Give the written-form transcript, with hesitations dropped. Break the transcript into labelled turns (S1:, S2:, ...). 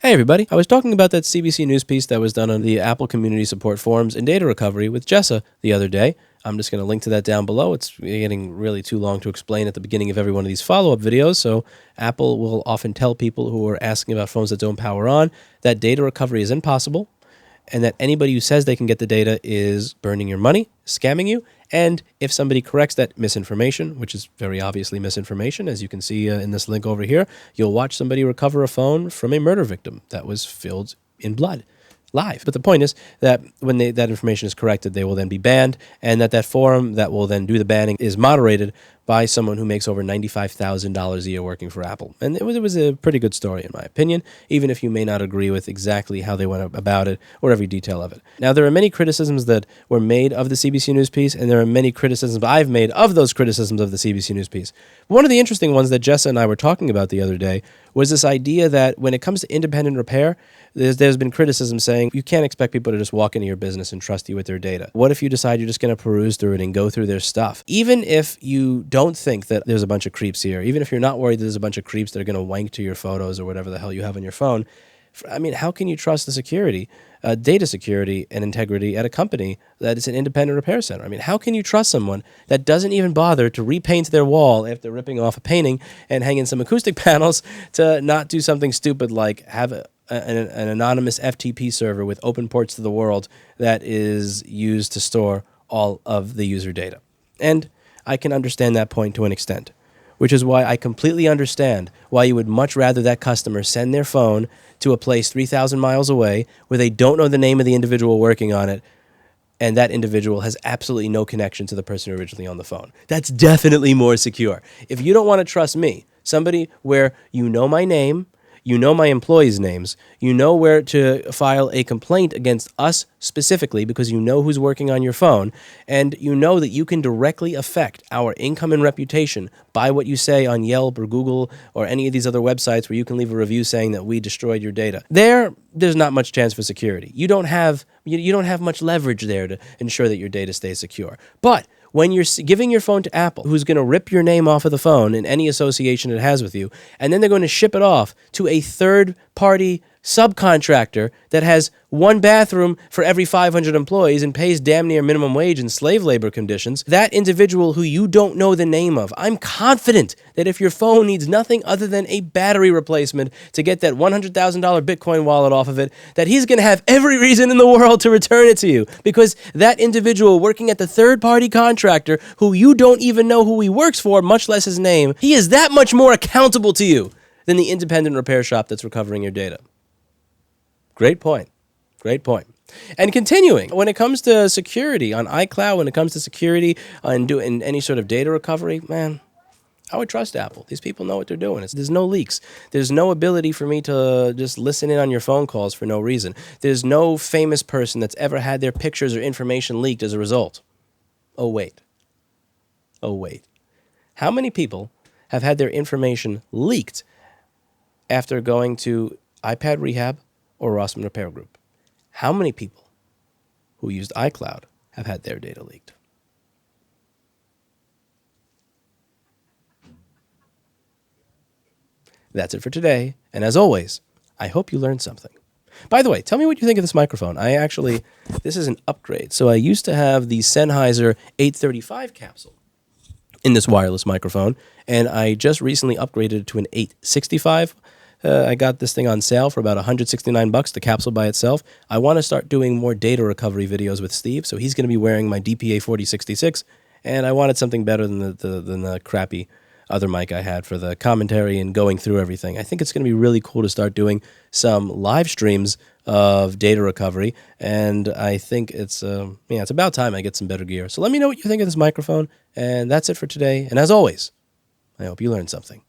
S1: Hey everybody, I was talking about that CBC News piece that was done on the Apple Community Support Forums and Data Recovery with Jessa the other day. I'm just going to link to that down below. It's getting really too long to explain at the beginning of every one of these follow-up videos, so Apple will often tell people who are asking about phones that don't power on that data recovery is impossible, and that anybody who says they can get the data is burning your money, scamming you, and if somebody corrects that misinformation, which is very obviously misinformation, as you can see in this link over here, you'll watch somebody recover a phone from a murder victim that was filled in blood, live. But the point is that when that information is corrected, they will then be banned, and that forum that will then do the banning is moderated by someone who makes over $95,000 a year working for Apple. And it was a pretty good story, in my opinion, even if you may not agree with exactly how they went about it or every detail of it. Now, there are many criticisms that were made of the CBC News piece, and there are many criticisms I've made of those criticisms of the CBC News piece. One of the interesting ones that Jessa and I were talking about the other day was this idea that when it comes to independent repair, there's been criticism saying you can't expect people to just walk into your business and trust you with their data. What if you decide you're just going to peruse through it and go through their stuff? Even if you don't think that there's a bunch of creeps here, even if you're not worried that there's a bunch of creeps that are going to wank to your photos or whatever the hell you have on your phone, I mean, how can you trust the security, data security and integrity at a company that is an independent repair center? I mean, how can you trust someone that doesn't even bother to repaint their wall after ripping off a painting and hang in some acoustic panels to not do something stupid like have an anonymous FTP server with open ports to the world that is used to store all of the user data? And I can understand that point to an extent, which is why I completely understand why you would much rather that customer send their phone to a place 3,000 miles away where they don't know the name of the individual working on it, and that individual has absolutely no connection to the person originally on the phone. That's definitely more secure. If you don't want to trust me, somebody where you know my name, you know my employees' names, you know where to file a complaint against us specifically because you know who's working on your phone, and you know that you can directly affect our income and reputation by what you say on Yelp or Google or any of these other websites where you can leave a review saying that we destroyed your data. There's not much chance for security. You don't have much leverage there to ensure that your data stays secure. But when you're giving your phone to Apple, who's going to rip your name off of the phone in any association it has with you, and then they're going to ship it off to a third-party subcontractor that has one bathroom for every 500 employees and pays damn near minimum wage in slave labor conditions, that individual who you don't know the name of, I'm confident that if your phone needs nothing other than a battery replacement to get that $100,000 Bitcoin wallet off of it, that he's going to have every reason in the world to return it to you, because that individual working at the third-party contractor who you don't even know who he works for, much less his name, he is that much more accountable to you than the independent repair shop that's recovering your data. Great point. Great point. And continuing, when it comes to security on iCloud, when it comes to security on doing any sort of data recovery, man, I would trust Apple. These people know what they're doing. There's no leaks. There's no ability for me to just listen in on your phone calls for no reason. There's no famous person that's ever had their pictures or information leaked as a result. Oh, wait. How many people have had their information leaked after going to iPad Rehab or Rossmann Repair Group? How many people who used iCloud have had their data leaked? That's it for today, and as always, I hope you learned something. By the way, tell me what you think of this microphone. This is an upgrade. So I used to have the Sennheiser 835 capsule in this wireless microphone, and I just recently upgraded to an 865. I got this thing on sale for about $169, the capsule by itself. I want to start doing more data recovery videos with Steve, so he's going to be wearing my DPA 4066, and I wanted something better than the crappy other mic I had for the commentary and going through everything. I think it's going to be really cool to start doing some live streams of data recovery, and I think it's about time I get some better gear. So let me know what you think of this microphone, and that's it for today. And as always, I hope you learned something.